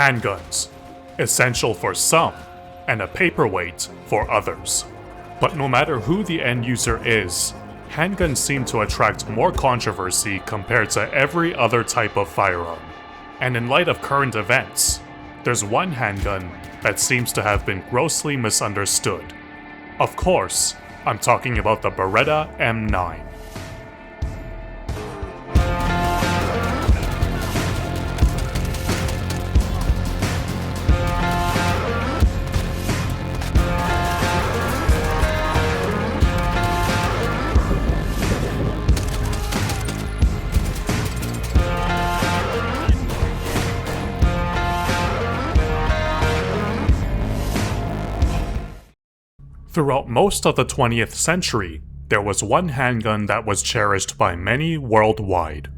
Handguns, essential for some, and a paperweight for others. But no matter who the end user is, handguns seem to attract more controversy compared to every other type of firearm. And in light of current events, there's one handgun that seems to have been grossly misunderstood. Of course, I'm talking about the Beretta M9. Throughout most of the 20th century, there was one handgun that was cherished by many worldwide.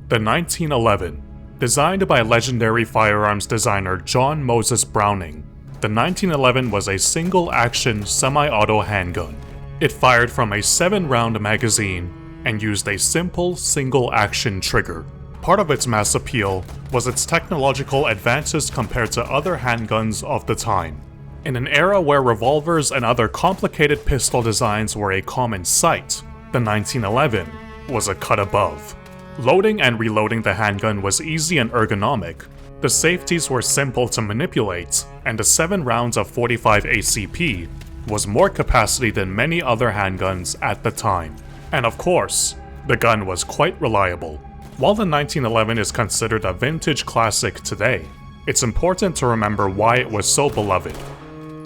The 1911. Designed by legendary firearms designer John Moses Browning, the 1911 was a single-action semi-auto handgun. It fired from a 7-round magazine and used a simple single-action trigger. Part of its mass appeal was its technological advances compared to other handguns of the time. In an era where revolvers and other complicated pistol designs were a common sight, the 1911 was a cut above. Loading and reloading the handgun was easy and ergonomic, the safeties were simple to manipulate, and the 7 rounds of 45 ACP was more capacity than many other handguns at the time. And of course, the gun was quite reliable. While the 1911 is considered a vintage classic today, it's important to remember why it was so beloved.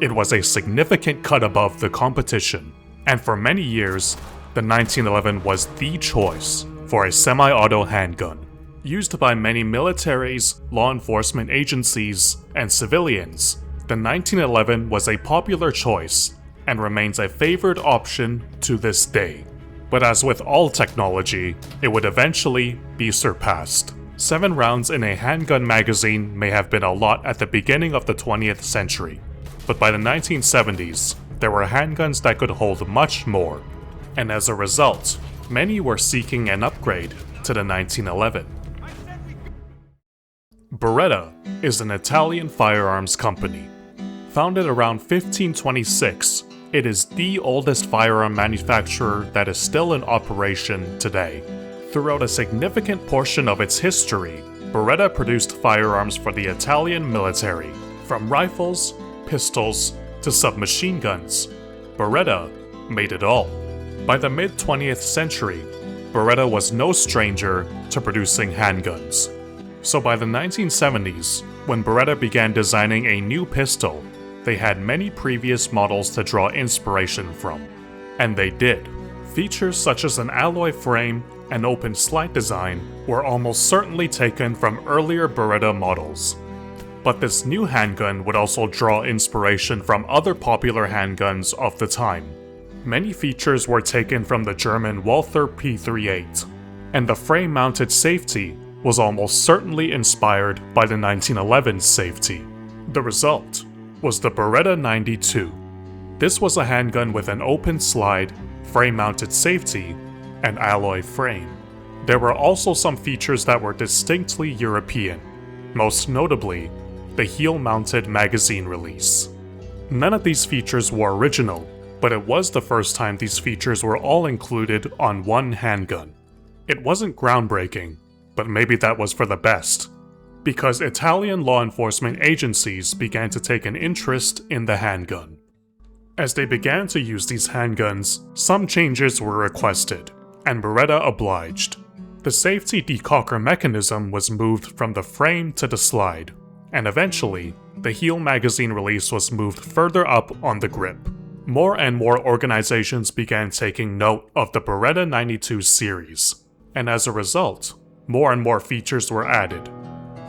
It was a significant cut above the competition, and for many years, the 1911 was the choice for a semi-auto handgun. Used by many militaries, law enforcement agencies, and civilians, the 1911 was a popular choice and remains a favored option to this day. But as with all technology, it would eventually be surpassed. 7 rounds in a handgun magazine may have been a lot at the beginning of the 20th century. But by the 1970s, there were handguns that could hold much more, and as a result, many were seeking an upgrade to the 1911. Beretta is an Italian firearms company. Founded around 1526, it is the oldest firearm manufacturer that is still in operation today. Throughout a significant portion of its history, Beretta produced firearms for the Italian military, from rifles, pistols, to submachine guns. Beretta made it all. By the mid-20th century, Beretta was no stranger to producing handguns. So by the 1970s, when Beretta began designing a new pistol, they had many previous models to draw inspiration from. And they did. Features such as an alloy frame and open slide design were almost certainly taken from earlier Beretta models. But this new handgun would also draw inspiration from other popular handguns of the time. Many features were taken from the German Walther P38, and the frame-mounted safety was almost certainly inspired by the 1911 safety. The result was the Beretta 92. This was a handgun with an open slide, frame-mounted safety, and alloy frame. There were also some features that were distinctly European, most notably the heel-mounted magazine release. None of these features were original, but it was the first time these features were all included on one handgun. It wasn't groundbreaking, but maybe that was for the best, because Italian law enforcement agencies began to take an interest in the handgun. As they began to use these handguns, some changes were requested, and Beretta obliged. The safety decocker mechanism was moved from the frame to the slide, and eventually, the heel magazine release was moved further up on the grip. More and more organizations began taking note of the Beretta 92 series, and as a result, more and more features were added.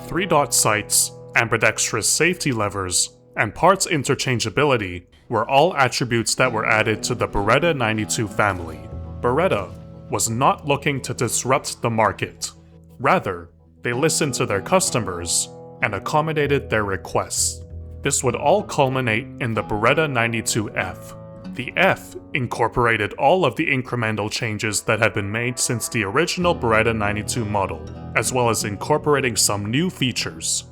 3-dot sights, ambidextrous safety levers, and parts interchangeability were all attributes that were added to the Beretta 92 family. Beretta was not looking to disrupt the market. Rather, they listened to their customers and accommodated their requests. This would all culminate in the Beretta 92F. The F incorporated all of the incremental changes that had been made since the original Beretta 92 model, as well as incorporating some new features.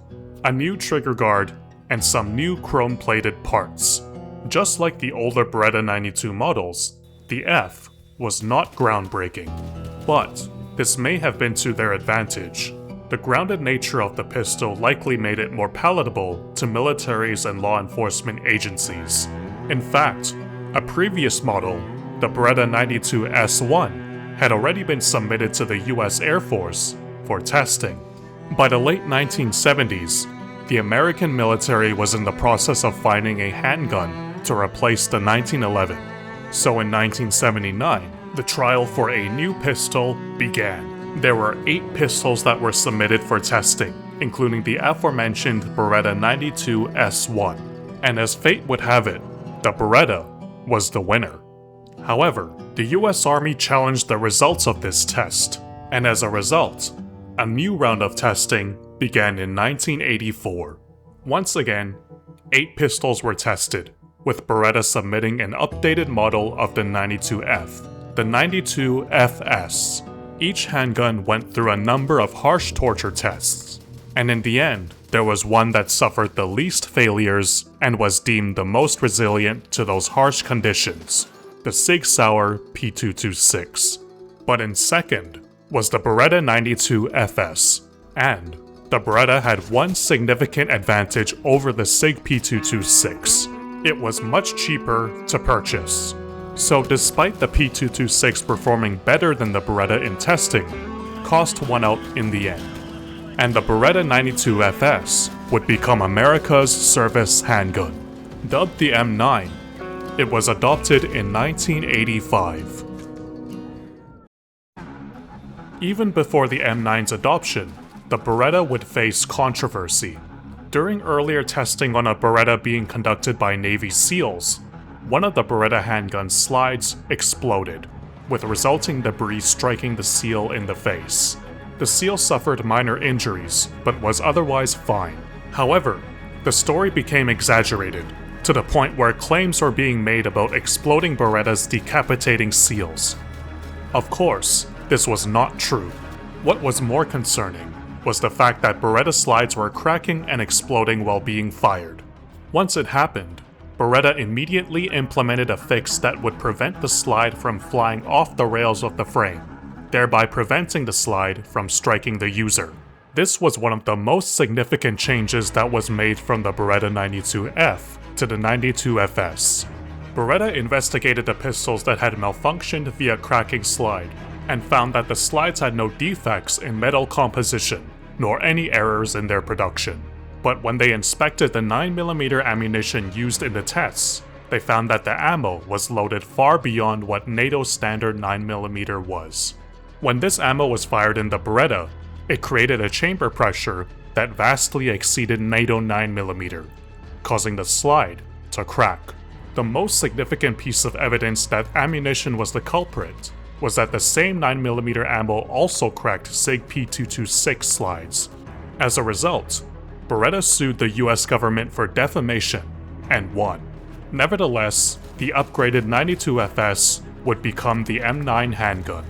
a new trigger guard, and some new chrome-plated parts. Just like the older Beretta 92 models, the F was not groundbreaking. But this may have been to their advantage. The grounded nature of the pistol likely made it more palatable to militaries and law enforcement agencies. In fact, a previous model, the Beretta 92 S1, had already been submitted to the US Air Force for testing. By the late 1970s, the American military was in the process of finding a handgun to replace the 1911. So in 1979, the trial for a new pistol began. There were 8 pistols that were submitted for testing, including the aforementioned Beretta 92 S1. And as fate would have it, the Beretta was the winner. However, the US Army challenged the results of this test, and as a result, a new round of testing began in 1984. Once again, 8 pistols were tested, with Beretta submitting an updated model of the 92F, the 92FS. Each handgun went through a number of harsh torture tests, and in the end, there was one that suffered the least failures and was deemed the most resilient to those harsh conditions, the Sig Sauer P226. But in second was the Beretta 92 FS, and the Beretta had one significant advantage over the Sig P226. It was much cheaper to purchase. So despite the P226 performing better than the Beretta in testing, cost won out in the end. And the Beretta 92 FS would become America's service handgun. Dubbed the M9, it was adopted in 1985. Even before the M9's adoption, the Beretta would face controversy. During earlier testing on a Beretta being conducted by Navy SEALs, one of the Beretta handgun slides exploded, with resulting debris striking the SEAL in the face. The SEAL suffered minor injuries, but was otherwise fine. However, the story became exaggerated, to the point where claims were being made about exploding Berettas decapitating SEALs. Of course, this was not true. What was more concerning was the fact that Beretta slides were cracking and exploding while being fired. Once it happened, Beretta immediately implemented a fix that would prevent the slide from flying off the rails of the frame, thereby preventing the slide from striking the user. This was one of the most significant changes that was made from the Beretta 92F to the 92FS. Beretta investigated the pistols that had malfunctioned via cracking slide, and found that the slides had no defects in metal composition, nor any errors in their production. But when they inspected the 9mm ammunition used in the tests, they found that the ammo was loaded far beyond what NATO's standard 9mm was. When this ammo was fired in the Beretta, it created a chamber pressure that vastly exceeded NATO 9mm, causing the slide to crack. The most significant piece of evidence that ammunition was the culprit was that the same 9mm ammo also cracked Sig P226 slides. As a result, Beretta sued the US government for defamation and won. Nevertheless, the upgraded 92FS would become the M9 handgun,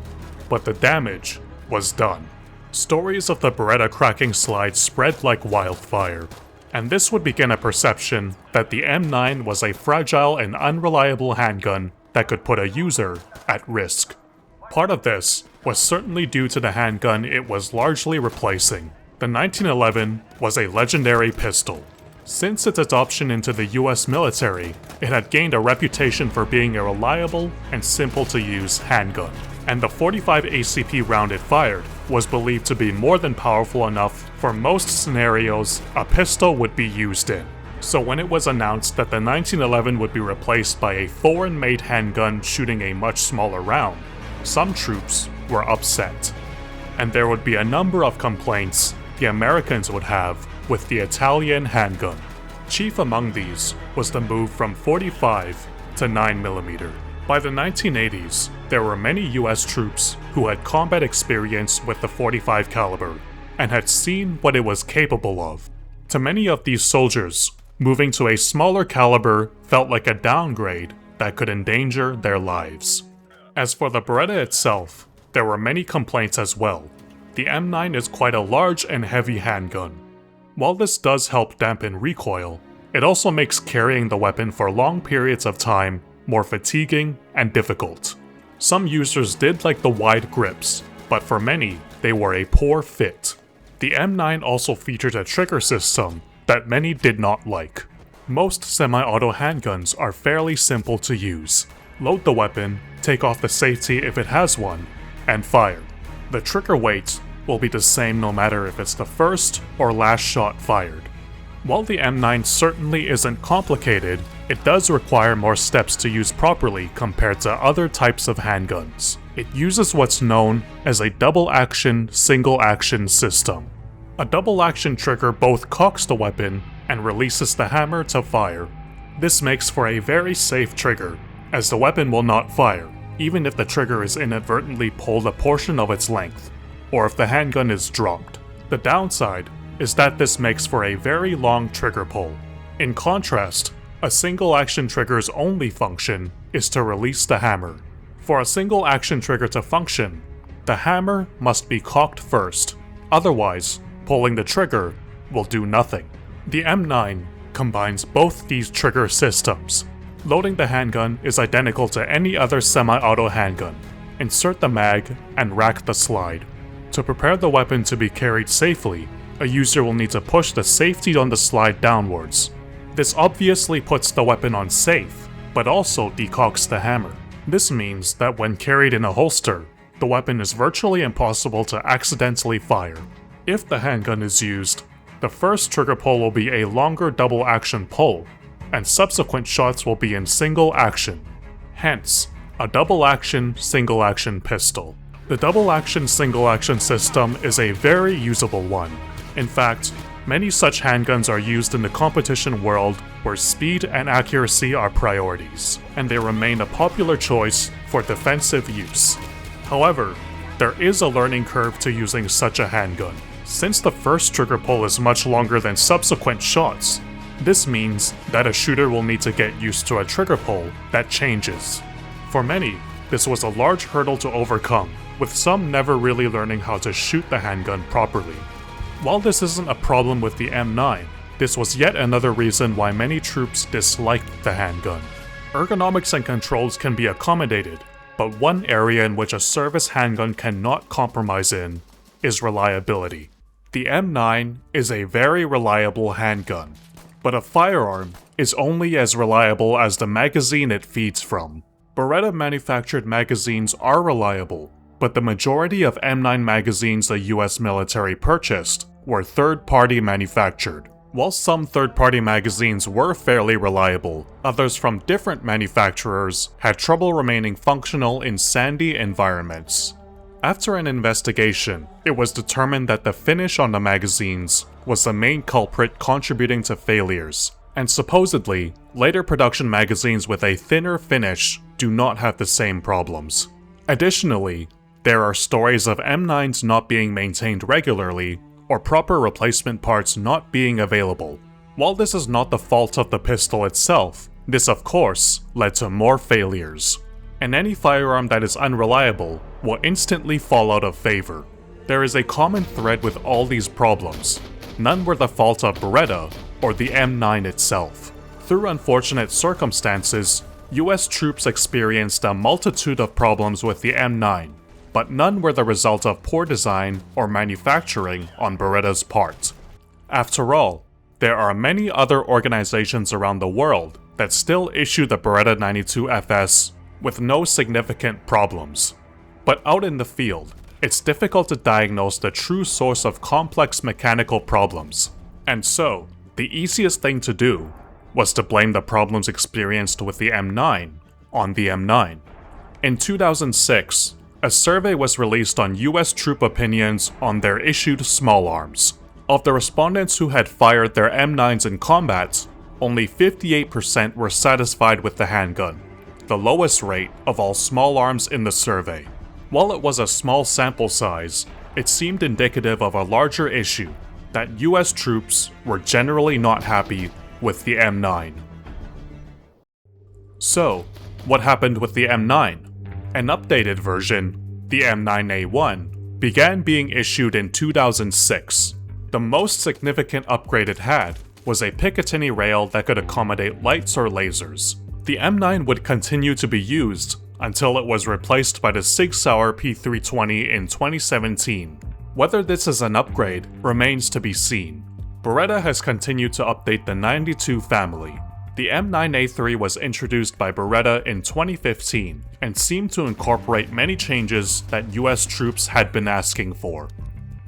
but the damage was done. Stories of the Beretta cracking slides spread like wildfire, and this would begin a perception that the M9 was a fragile and unreliable handgun that could put a user at risk. Part of this was certainly due to the handgun it was largely replacing. The 1911 was a legendary pistol. Since its adoption into the US military, it had gained a reputation for being a reliable and simple-to-use handgun, and the 45 ACP round it fired was believed to be more than powerful enough for most scenarios a pistol would be used in. So when it was announced that the 1911 would be replaced by a foreign-made handgun shooting a much smaller round, some troops were upset. And there would be a number of complaints the Americans would have with the Italian handgun. Chief among these was the move from 45 to 9mm. By the 1980s, there were many US troops who had combat experience with the 45 caliber and had seen what it was capable of. To many of these soldiers, moving to a smaller caliber felt like a downgrade that could endanger their lives. As for the Beretta itself, there were many complaints as well. The M9 is quite a large and heavy handgun. While this does help dampen recoil, it also makes carrying the weapon for long periods of time more fatiguing and difficult. Some users did like the wide grips, but for many, they were a poor fit. The M9 also featured a trigger system that many did not like. Most semi-auto handguns are fairly simple to use. Load the weapon, take off the safety if it has one, and fire. The trigger weight will be the same no matter if it's the first or last shot fired. While the M9 certainly isn't complicated, it does require more steps to use properly compared to other types of handguns. It uses what's known as a double-action, single-action system. A double-action trigger both cocks the weapon and releases the hammer to fire. This makes for a very safe trigger, as the weapon will not fire, even if the trigger is inadvertently pulled a portion of its length, or if the handgun is dropped. The downside is that this makes for a very long trigger pull. In contrast, a single-action trigger's only function is to release the hammer. For a single-action trigger to function, the hammer must be cocked first, otherwise, pulling the trigger will do nothing. The M9 combines both these trigger systems. Loading the handgun is identical to any other semi-auto handgun. Insert the mag and rack the slide. To prepare the weapon to be carried safely, a user will need to push the safety on the slide downwards. This obviously puts the weapon on safe, but also decocks the hammer. This means that when carried in a holster, the weapon is virtually impossible to accidentally fire. If the handgun is used, the first trigger pull will be a longer double-action pull, and subsequent shots will be in single action. Hence, a double-action, single-action pistol. The double-action, single-action system is a very usable one. In fact, many such handguns are used in the competition world where speed and accuracy are priorities, and they remain a popular choice for defensive use. However, there is a learning curve to using such a handgun. Since the first trigger pull is much longer than subsequent shots, this means that a shooter will need to get used to a trigger pull that changes. For many, this was a large hurdle to overcome, with some never really learning how to shoot the handgun properly. While this isn't a problem with the M9, this was yet another reason why many troops disliked the handgun. Ergonomics and controls can be accommodated, but one area in which a service handgun cannot compromise in is reliability. The M9 is a very reliable handgun, but a firearm is only as reliable as the magazine it feeds from. Beretta manufactured magazines are reliable, but the majority of M9 magazines the US military purchased were third-party manufactured. While some third-party magazines were fairly reliable, others from different manufacturers had trouble remaining functional in sandy environments. After an investigation, it was determined that the finish on the magazines was the main culprit contributing to failures, and supposedly, later production magazines with a thinner finish do not have the same problems. Additionally, there are stories of M9s not being maintained regularly, or proper replacement parts not being available. While this is not the fault of the pistol itself, this of course led to more failures. And any firearm that is unreliable will instantly fall out of favor. There is a common thread with all these problems. None were the fault of Beretta or the M9 itself. Through unfortunate circumstances, US troops experienced a multitude of problems with the M9, but none were the result of poor design or manufacturing on Beretta's part. After all, there are many other organizations around the world that still issue the Beretta 92FS with no significant problems. But out in the field, it's difficult to diagnose the true source of complex mechanical problems. And so, the easiest thing to do was to blame the problems experienced with the M9 on the M9. In 2006, a survey was released on US troop opinions on their issued small arms. Of the respondents who had fired their M9s in combat, only 58% were satisfied with the handgun, the lowest rate of all small arms in the survey. While it was a small sample size, it seemed indicative of a larger issue, that US troops were generally not happy with the M9. So, what happened with the M9? An updated version, the M9A1, began being issued in 2006. The most significant upgrade it had was a Picatinny rail that could accommodate lights or lasers. The M9 would continue to be used until it was replaced by the Sig Sauer P320 in 2017. Whether this is an upgrade remains to be seen. Beretta has continued to update the 92 family. The M9A3 was introduced by Beretta in 2015 and seemed to incorporate many changes that US troops had been asking for.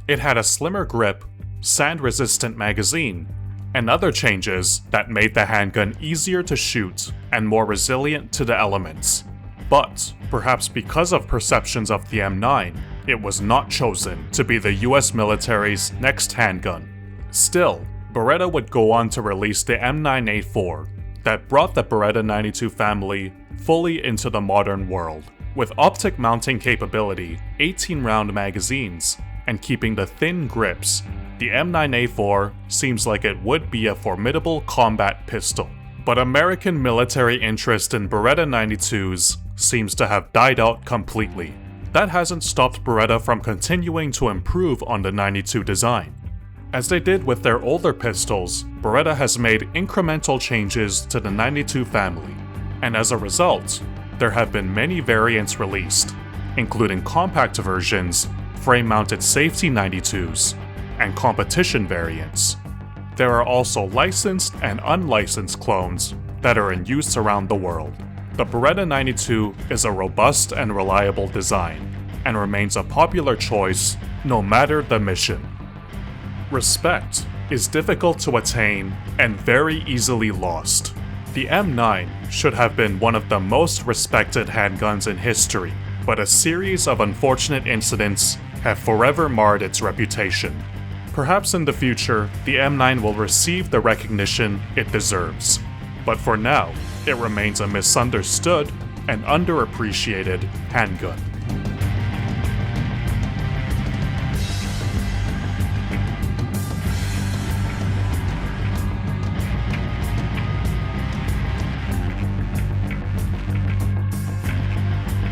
It had a slimmer grip, sand-resistant magazine, and other changes that made the handgun easier to shoot and more resilient to the elements. But, perhaps because of perceptions of the M9, it was not chosen to be the US military's next handgun. Still, Beretta would go on to release the M9A4 that brought the Beretta 92 family fully into the modern world. With optic mounting capability, 18-round magazines, and keeping the thin grips, the M9A4 seems like it would be a formidable combat pistol. But American military interest in Beretta 92s seems to have died out completely. That hasn't stopped Beretta from continuing to improve on the 92 design. As they did with their older pistols, Beretta has made incremental changes to the 92 family, and as a result, there have been many variants released, including compact versions, frame-mounted safety 92s, and competition variants. There are also licensed and unlicensed clones that are in use around the world. The Beretta 92 is a robust and reliable design, and remains a popular choice no matter the mission. Respect is difficult to attain and very easily lost. The M9 should have been one of the most respected handguns in history, but a series of unfortunate incidents have forever marred its reputation. Perhaps in the future, the M9 will receive the recognition it deserves, but for now, it remains a misunderstood and underappreciated handgun.